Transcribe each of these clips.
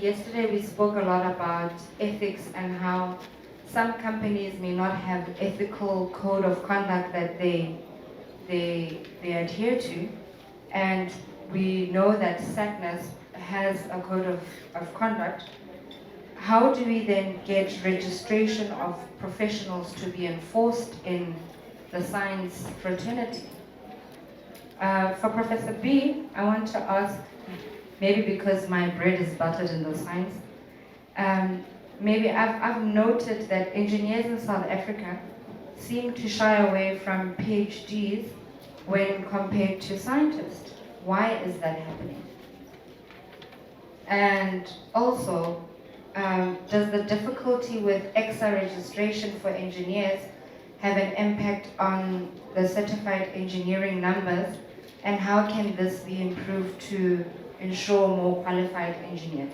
yesterday we spoke a lot about ethics and how some companies may not have ethical code of conduct that they adhere to, and we know that SACNAS has a code of conduct. How do we then get registration of professionals to be enforced in the science fraternity? For Professor B, I want to ask, maybe because my bread is buttered in the science, maybe I've noted that engineers in South Africa seem to shy away from PhDs when compared to scientists. Why is that happening? And also, does the difficulty with EXA registration for engineers have an impact on the certified engineering numbers, and how can this be improved to ensure more qualified engineers?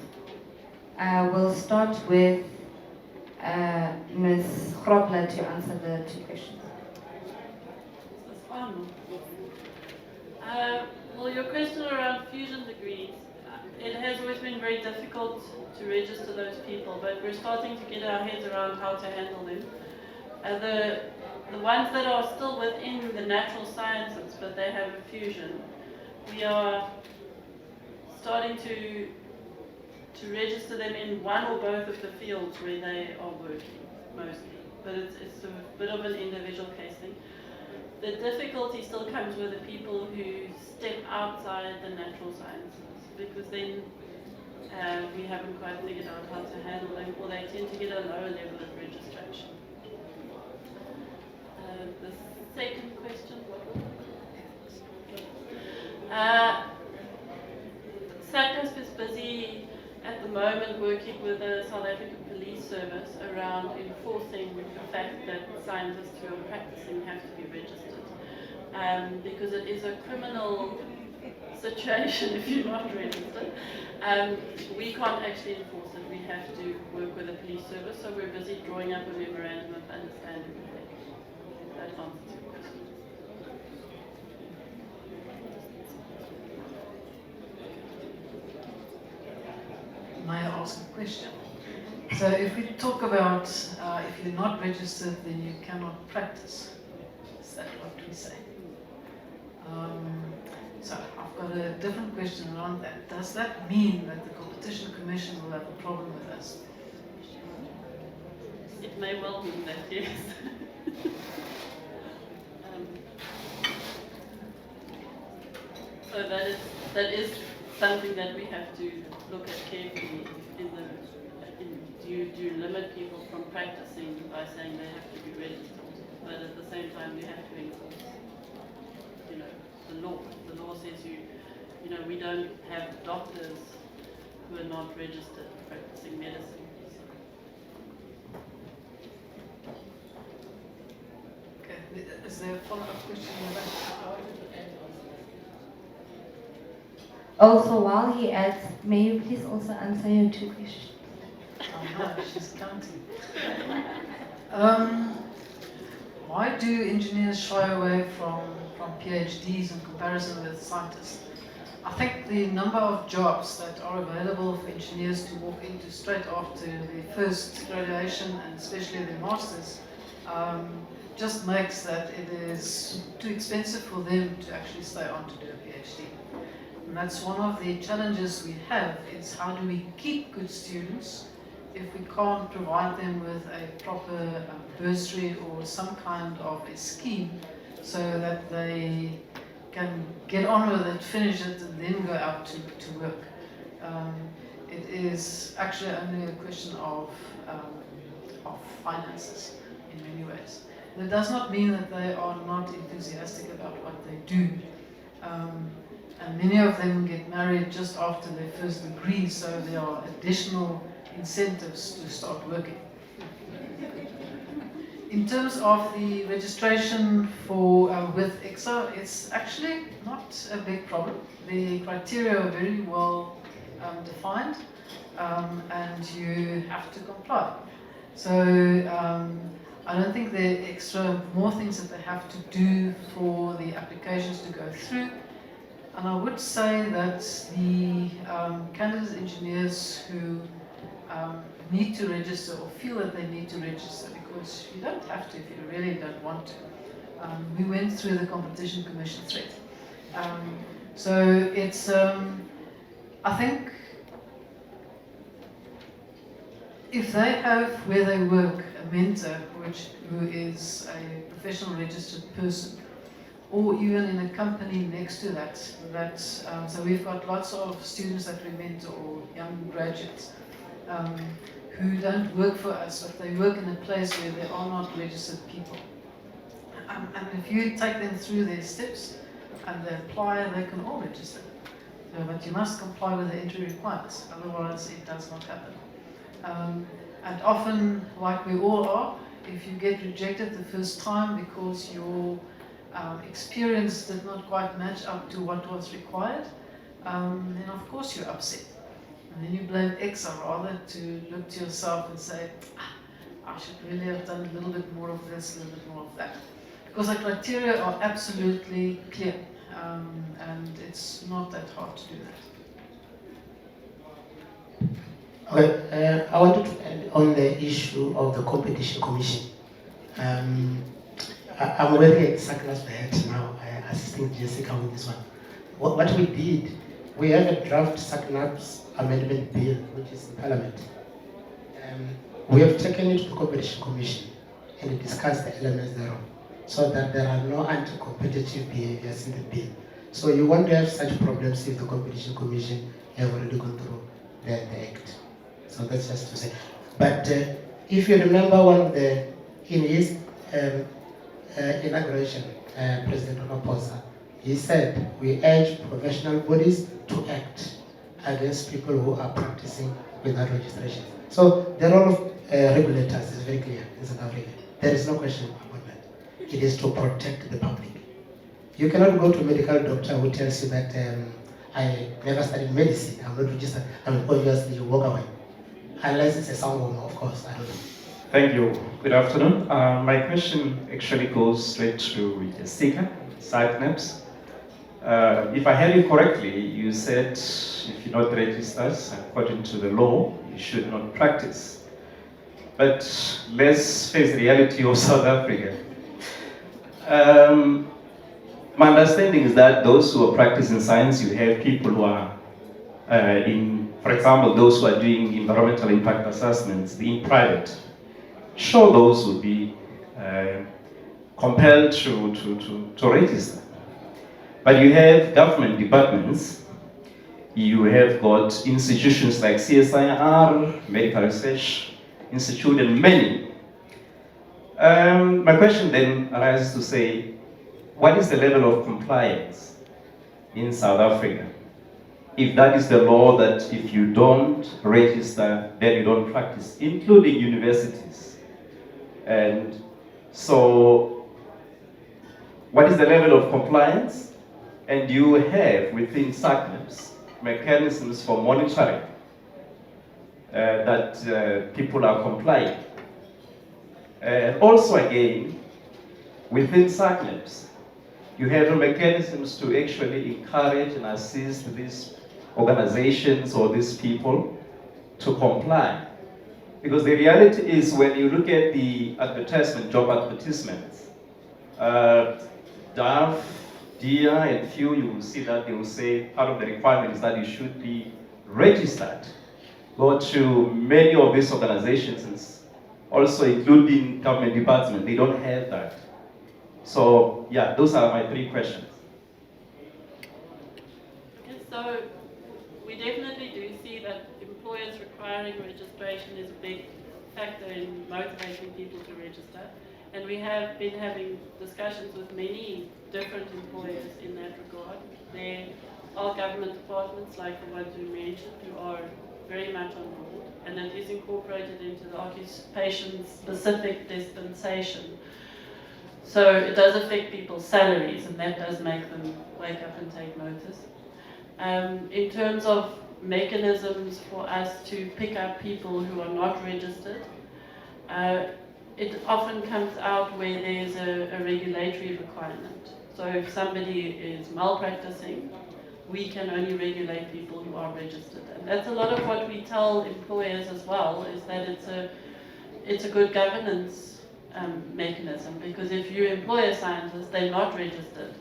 We'll start with Ms. Grobler to answer the two questions. Well, your question around fusion degrees, it has always been very difficult to register those people, but we're starting to get our heads around how to handle them. The ones that are still within the natural sciences, but they have a fusion, we are starting to register them in one or both of the fields where they are working, mostly. But it's a bit of an individual case thing. The difficulty still comes with the people who step outside the natural sciences, because then we haven't quite figured out how to handle them, or they tend to get a lower level of registration. The second question, SACNAS is busy at the moment working with the South African Police Service around enforcing the fact that scientists who are practicing have to be registered. Because it is a criminal situation if you're not registered. We can't actually enforce it. We have to work with the police service, so we're busy drawing up a memorandum of understanding with them. That answers your question. May I ask a question? So if we talk about if you're not registered, then you cannot practice. Is that what we say? So I've got a different question around that. Does that mean that the Competition Commission will have a problem with us? It may well mean that, yes. So that is something that we have to look at carefully. Do you limit people from practicing by saying they have to be registered, but at the same time you have to enforce, the law. The law says we don't have doctors who are not registered practicing medicine. Okay. Is there a follow-up question in the back? Also, while he adds, may you please also answer your two questions? Oh no, she's counting. Why do engineers shy away from PhDs in comparison with scientists? I think the number of jobs that are available for engineers to walk into straight after the first graduation, and especially their masters, just makes that it is too expensive for them to actually stay on to do a PhD. And that's one of the challenges we have, is how do we keep good students if we can't provide them with a proper bursary or some kind of a scheme so that they can get on with it, finish it, and then go out to work. It is actually only a question of finances in many ways. That does not mean that they are not enthusiastic about what they do. And many of them get married just after their first degree, so there are additional incentives to start working. In terms of the registration for with EXA, it's actually not a big problem. The criteria are very well defined, and you have to comply. So I don't think there are extra more things that they have to do for the applications to go through. And I would say that the candidate engineers who need to register or feel that they need to register, because you don't have to if you really don't want to. We went through the Competition Commission thread. So it's, I think, if they have where they work a mentor who is a professional registered person, or even in a company next to that, so we've got lots of students that we mentor or young graduates who don't work for us, but they work in a place where there are not registered people. And if you take them through their steps and they apply, they can all register. So, but you must comply with the entry requirements, otherwise it does not happen. And often, like we all are, if you get rejected the first time because your experience did not quite match up to what was required, then of course you're upset. And then you blame X, rather to look to yourself and say, I should really have done a little bit more of this, a little bit more of that. Because the criteria are absolutely clear, and it's not that hard to do that. Okay, I wanted to end on the issue of the Competition Commission. I'm wearing a Scarce hat now, assisting Jessica with this one. What we did, we have a draft Scarce amendment bill, which is in Parliament. We have taken it to the Competition Commission and discussed the elements thereof, so that there are no anti-competitive behaviors in the bill. So you won't have such problems if the Competition Commission have already gone through the Act. So that's just to say. But if you remember in his inauguration, President Ramaphosa, he said, we urge professional bodies to act against people who are practicing without registration. So the role of regulators is very clear in South Africa. There is no question about that. It is to protect the public. You cannot go to a medical doctor who tells you that I never studied medicine, I'm not registered. I mean, obviously you walk away. Unless it's a sangoma, of course, I don't know. Thank you. Good afternoon. My question actually goes straight to Jessica, SACNEPS. If I heard you correctly, you said if you're not registered, according to the law, you should not practice. But let's face the reality of South Africa. My understanding is that those who are practicing science, you have people who are for example, those who are doing environmental impact assessments, being private. Sure, those would be compelled to register. But you have government departments, you have got institutions like CSIR, Medical Research Institute, and many. My question then arises to say, what is the level of compliance in South Africa? If that is the law that if you don't register, then you don't practice, including universities. And so, what is the level of compliance? And do you have within SACNEPS mechanisms for monitoring that people are complying? Also again, within SACNEPS, you have mechanisms to actually encourage and assist these organizations or these people to comply. Because the reality is when you look at the advertisement, job advertisements, DAF, DIA, and few, you will see that they will say part of the requirement is that you should be registered. Go to many of these organizations, also including government departments, they don't have that. So yeah, those are my 3 questions. Okay, so we definitely do see that employers requiring registration is a big factor in motivating people to register. And we have been having discussions with many different employers in that regard. There are government departments like the ones you mentioned who are very much on board, and it is incorporated into the occupation-specific dispensation. So it does affect people's salaries, and that does make them wake up and take notice. In terms of mechanisms for us to pick up people who are not registered, it often comes out where there's a regulatory requirement. So if somebody is malpracticing, we can only regulate people who are registered. And that's a lot of what we tell employers as well, is that it's a good governance mechanism, because if you employ a scientist, they're not registered,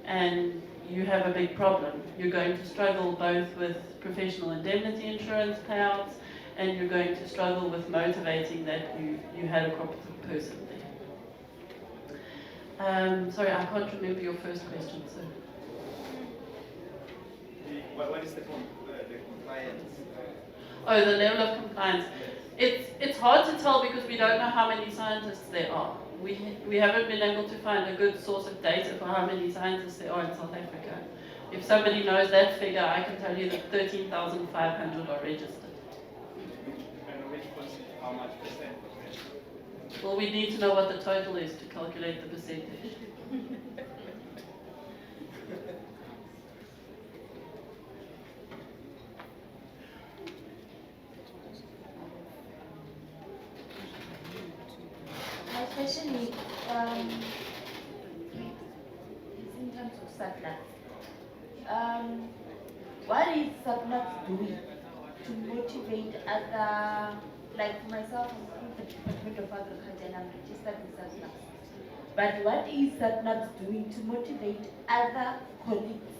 and you have a big problem. You're going to struggle both with professional indemnity insurance payouts, and you're going to struggle with motivating that you had a competent person there. Sorry, I can't remember your first question, so. What is the compliance? Oh, the level of compliance. It's hard to tell because we don't know how many scientists there are. We haven't been able to find a good source of data for how many scientists there are in South Africa. If somebody knows that figure, I can tell you that 13,500 are registered. And which percent, how much percent? Well, we need to know what the total is to calculate the percentage. My question is, in terms of SATNAP, what is SATNAP doing to motivate other, like myself, I'm from the Department of Agriculture and I'm registered with SATNAP. But what is SATNAP doing to motivate other colleagues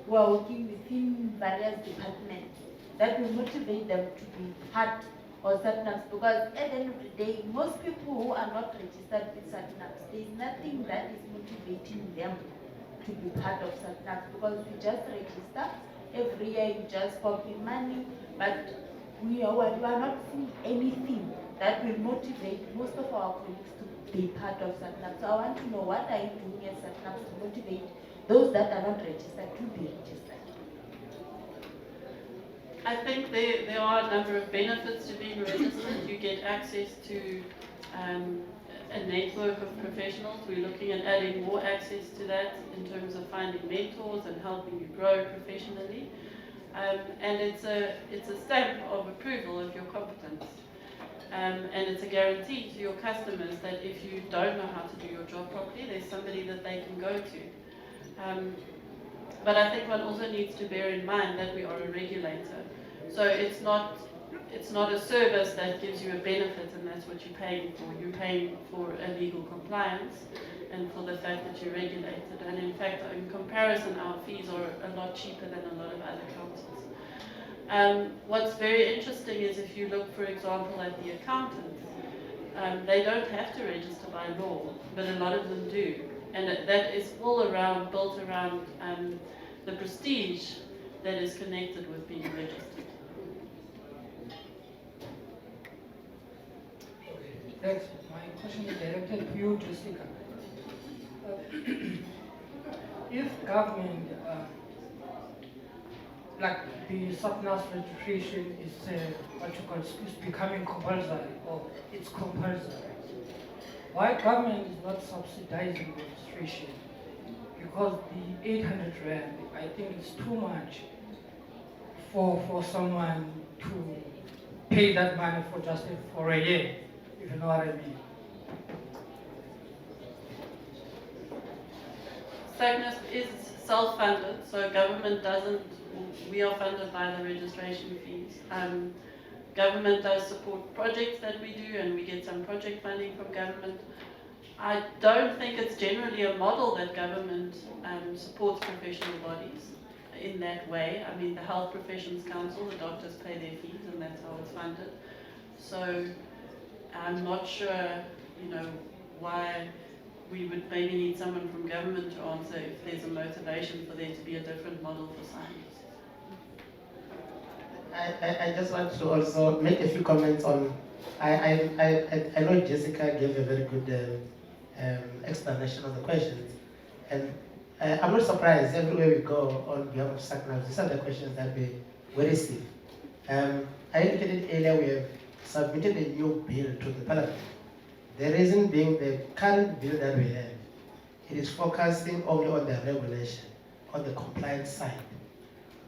who are working within various departments that will motivate them to be part or SATNAPs? Because at the end of the day, most people who are not registered with SATNAPs, there is nothing that is motivating them to be part of SATNAPs, because we just register every year, you just pump in money, but you are not seeing anything that will motivate most of our colleagues to be part of SATNAPs. So I want to know, what are you doing as SATNAPs to motivate those that are not registered to be registered? I think there are a number of benefits to being registered. You get access to a network of professionals. We're looking at adding more access to that in terms of finding mentors and helping you grow professionally. And it's a stamp of approval of your competence. And it's a guarantee to your customers that if you don't know how to do your job properly, there's somebody that they can go to. But I think one also needs to bear in mind that we are a regulator. So it's not a service that gives you a benefit and that's what you're paying for. You're paying for a legal compliance and for the fact that you're regulated. And in fact, in comparison, our fees are a lot cheaper than a lot of other councils. What's very interesting is if you look, for example, at the accountants, they don't have to register by law, but a lot of them do. And that is all built around the prestige that is connected with being registered. Thanks. My question is directed to you, Jessica. If government, like the SATNAP's registration is is becoming compulsory, or it's compulsory, why government is not subsidizing registration? Because the 800 Rand, I think it's too much for someone to pay that money for a year, if you know what I mean. SACNASP is self-funded, so government doesn't, we are funded by the registration fees. Government does support projects that we do, and we get some project funding from government. I don't think it's generally a model that government supports professional bodies in that way. I mean, the Health Professions Council, the doctors pay their fees, and that's how it's funded. So I'm not sure, why we would maybe need someone from government to answer if there's a motivation for there to be a different model for science. I just want to also make a few comments on, I know Jessica gave a very good explanation of the questions, and I'm not surprised everywhere we go on behalf of SACNAPS, these are the questions that we receive. I indicated earlier we have submitted a new bill to the Parliament. The reason being the current bill that we have, it is focusing only on the regulation, on the compliance side.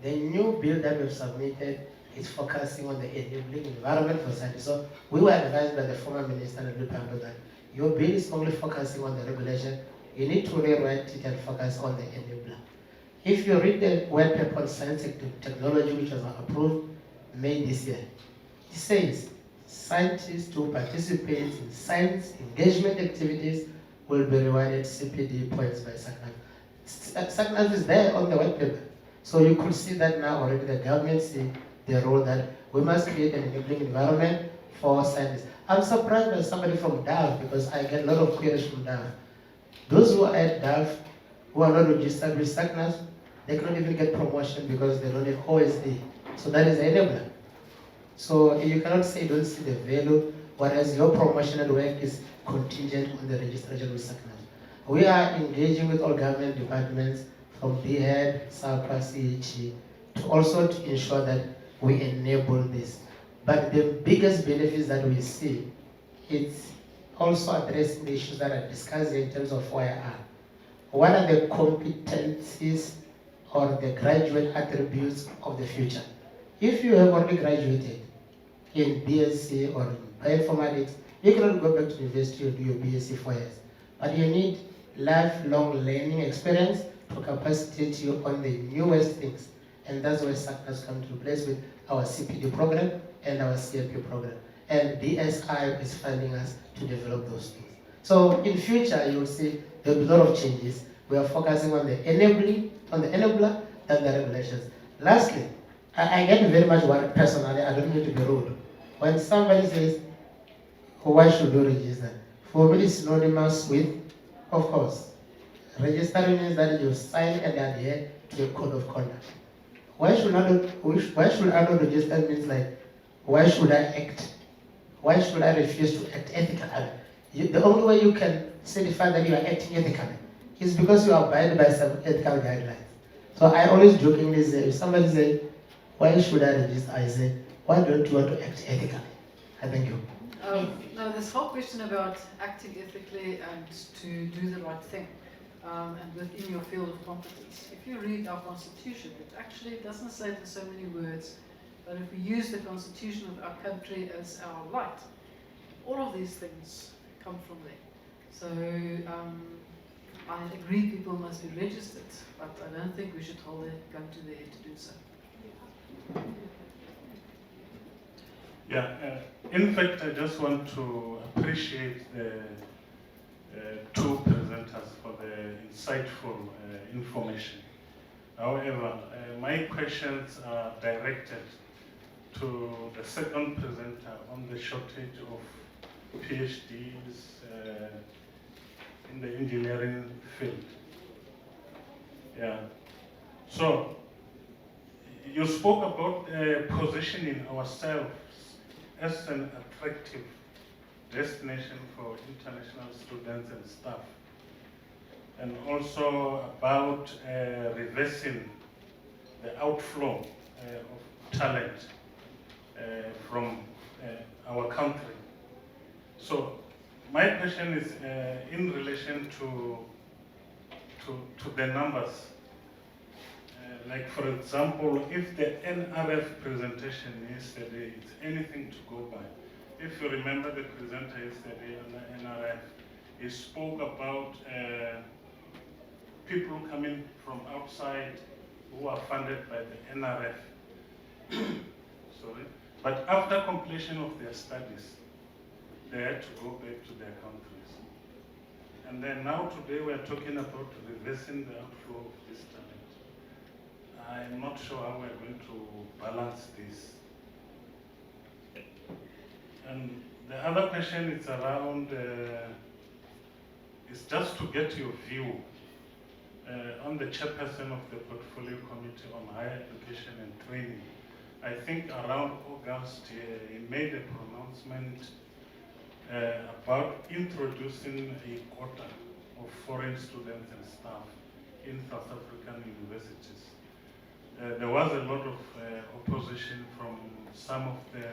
The new bill that we've submitted is focusing on the enabling environment for science. So we were advised by the former minister that your bill is only focusing on the regulation. You need to rewrite it and focus on the enabler. If you read the white paper on science and technology, which was approved May this year, it says scientists who participate in science engagement activities will be rewarded CPD points by SACNAV. SACNAV is there on the white paper. So you could see that now already the government see the role that we must create an enabling environment for scientists. I'm surprised by somebody from DAV because I get a lot of queries from DAV. Those who are at DAV, who are not registered with SACNAV, they cannot even get promotion because they don't have OSA. So that is an enabler. So you cannot say you don't see the value, whereas your promotional work is contingent on the registration with SACNAV. We are engaging with all government departments from DHEAD, SAPA, CHE, to also to ensure that we enable this. But the biggest benefits that we see, it's also addressing the issues that are discussed in terms of OIR. What are the competencies or the graduate attributes of the future? If you have already graduated in BSc or in bioinformatics, you cannot go back to university or do your BSc 4 years. But you need lifelong learning experience to capacitate you on the newest things. And that's where SACNAV comes to place with our CPD program and our CMP program. And DSI is funding us to develop those things. So in future, you will see there will be a lot of changes. We are focusing on the enabling, on the enabler than the regulations. Lastly, I get very much worried personally, I don't need to be rude. When somebody says, why should you register? For me, it's synonymous with, of course, registering means that you sign and adhere to a code of conduct. Why should I not register means like, why should I act? Why should I refuse to act ethically? The only way you can certify that you are acting ethically is because you are abide by some ethical guidelines. So I always jokingly say, if somebody says, why should I register? I say, why don't you want to act ethically? I thank you. Now, this whole question about acting ethically and to do the right thing, and within your field of competence. If you read our constitution, it actually doesn't say it in so many words, but if we use the constitution of our country as our light, all of these things come from there. So I agree people must be registered, but I don't think we should hold a gun to their head to do so. Yeah, in fact, I just want to appreciate the two presenters for the insightful information. However, my questions are directed to the second presenter on the shortage of PhDs in the engineering field. Yeah. So, you spoke about positioning ourselves as an attractive destination for international students and staff, and also about reversing the outflow of talent from our country. So my question is in relation to the numbers. Like for example, if the NRF presentation yesterday is anything to go by, if you remember the presenter yesterday on the NRF, he spoke about people coming from outside who are funded by the NRF. Sorry. But after completion of their studies, they had to go back to their countries. And then now today we are talking about reversing the outflow of this talent. I'm not sure how we're going to balance this. And the other question is around, is just to get your view on the chairperson of the Portfolio Committee on Higher Education and Training. I think around August, he made a pronouncement about introducing a quota of foreign students and staff in South African universities. There was a lot of opposition from some of the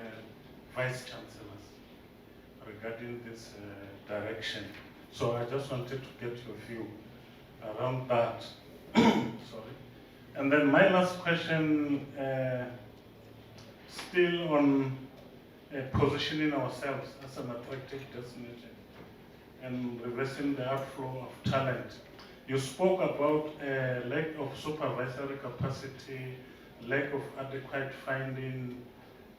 vice chancellors regarding this direction. So I just wanted to get your view around that. Sorry. And then my last question, still on positioning ourselves as an attractive destination and reversing the outflow of talent. You spoke about lack of supervisory capacity, lack of adequate funding,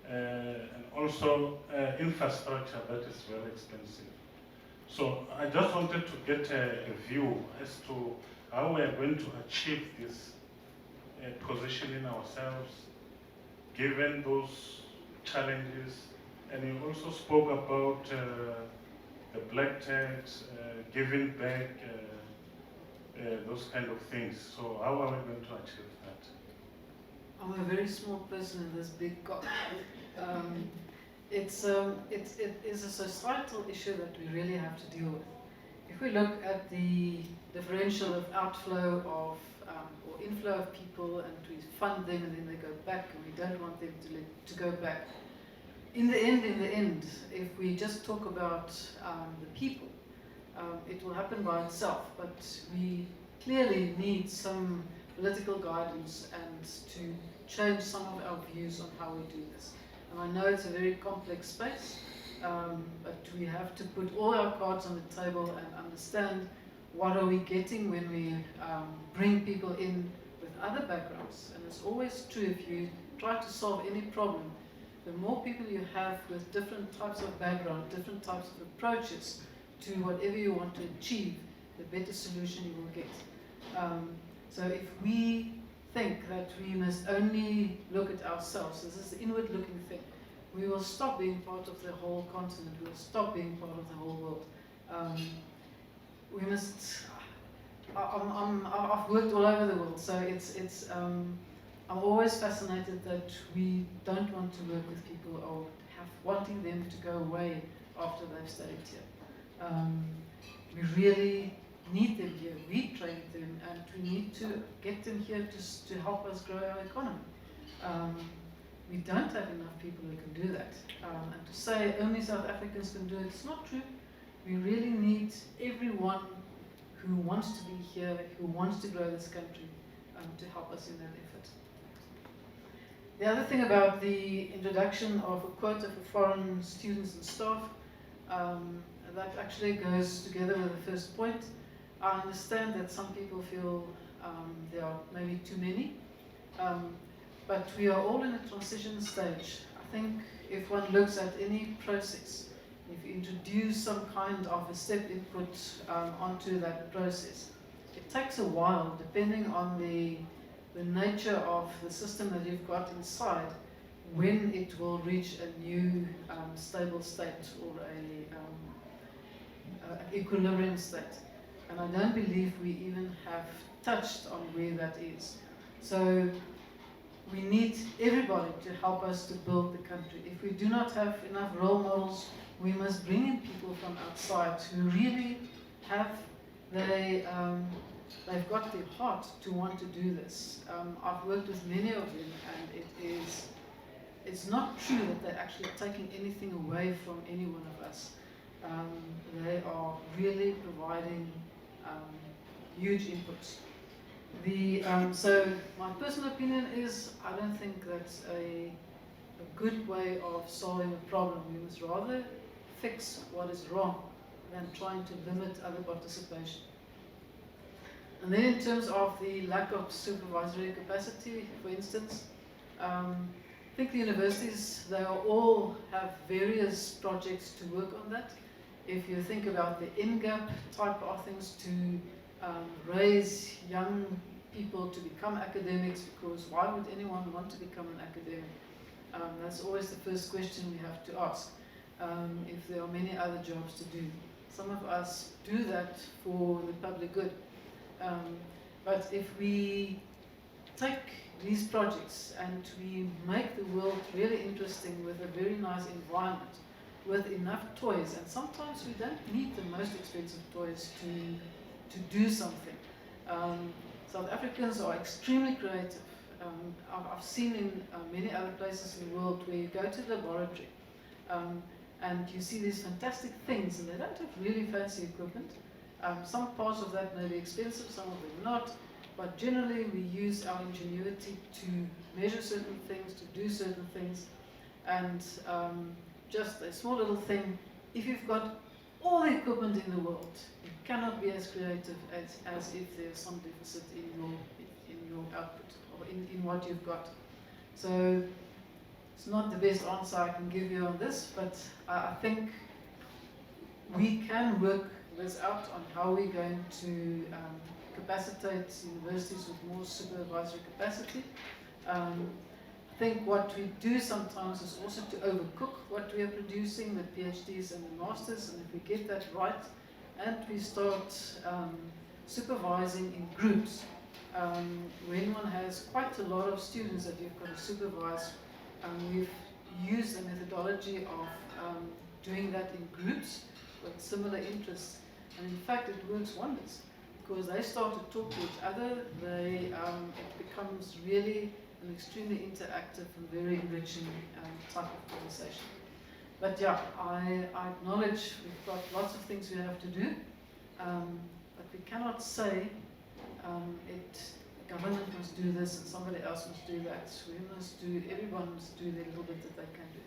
and also infrastructure that is very expensive. So I just wanted to get a view as to how we are going to achieve this positioning ourselves, given those challenges. And you also spoke about the black tax, giving back, those kind of things. So how are we going to achieve that? I'm a very small person in this big God. It is a societal issue that we really have to deal with. If we look at the differential of outflow of or inflow of people, and we fund them and then they go back, and we don't want them to go back. In the end, if we just talk about the people, it will happen by itself. But we clearly need some political guidance and to change some of our views on how we do this. And I know it's a very complex space, but we have to put all our cards on the table and understand what are we getting when we bring people in with other backgrounds. And it's always true, if you try to solve any problem, the more people you have with different types of background, different types of approaches to whatever you want to achieve, the better solution you will get. So if we think that we must only look at ourselves, this is the inward-looking thing, we will stop being part of the whole continent, we will stop being part of the whole world. We must, I've worked all over the world, so I'm always fascinated that we don't want to work with people or wanting them to go away after they've studied here. We really need them here. We train them, and we need to get them here to help us grow our economy. We don't have enough people who can do that. And to say only South Africans can do it, it's not true. We really need everyone who wants to be here, who wants to grow this country, to help us in that effort. The other thing about the introduction of a quota for foreign students and staff, that actually goes together with the first point. I understand that some people feel there are maybe too many, but we are all in a transition stage. I think if one looks at any process, if you introduce some kind of a step input onto that process, it takes a while, depending on the nature of the system that you've got inside, when it will reach a new stable state or a equilibrium state. And I don't believe we even have touched on where that is. So we need everybody to help us to build the country. If we do not have enough role models, we must bring in people from outside who really have they've got the heart to want to do this. I've worked with many of them, and it's not true that they're actually taking anything away from any one of us. They are really providing huge inputs. So my personal opinion is, I don't think that's a good way of solving a problem. We must rather fix what is wrong than trying to limit other participation. And then in terms of the lack of supervisory capacity, for instance, I think the universities, they all have various projects to work on that. If you think about the NGAP type of things to raise young people to become academics, because why would anyone want to become an academic? That's always the first question we have to ask, if there are many other jobs to do. Some of us do that for the public good. But if we take these projects and we make the world really interesting with a very nice environment, with enough toys, and sometimes we don't need the most expensive toys to do something. South Africans are extremely creative. I've seen in many other places in the world where you go to the laboratory and you see these fantastic things, and they don't have really fancy equipment. Some parts of that may be expensive, some of them not, but generally we use our ingenuity to measure certain things, to do certain things, and just a small little thing, if you've got all the equipment in the world, you cannot be as creative as if there's some deficit in your output or in what you've got. So it's not the best answer I can give you on this, but I think we can work this out on how we're going to capacitate universities with more supervisory capacity. I think what we do sometimes is also to overcook what we are producing, the PhDs and the masters, and if we get that right and we start supervising in groups, when one has quite a lot of students that you've got to supervise, we've used a methodology of doing that in groups with similar interests, and in fact it works wonders because they start to talk to each other. It becomes really an extremely interactive and very enriching type of conversation. But yeah, I acknowledge we've got lots of things we have to do, but we cannot say government must do this and somebody else must do that. Everyone must do the little bit that they can do.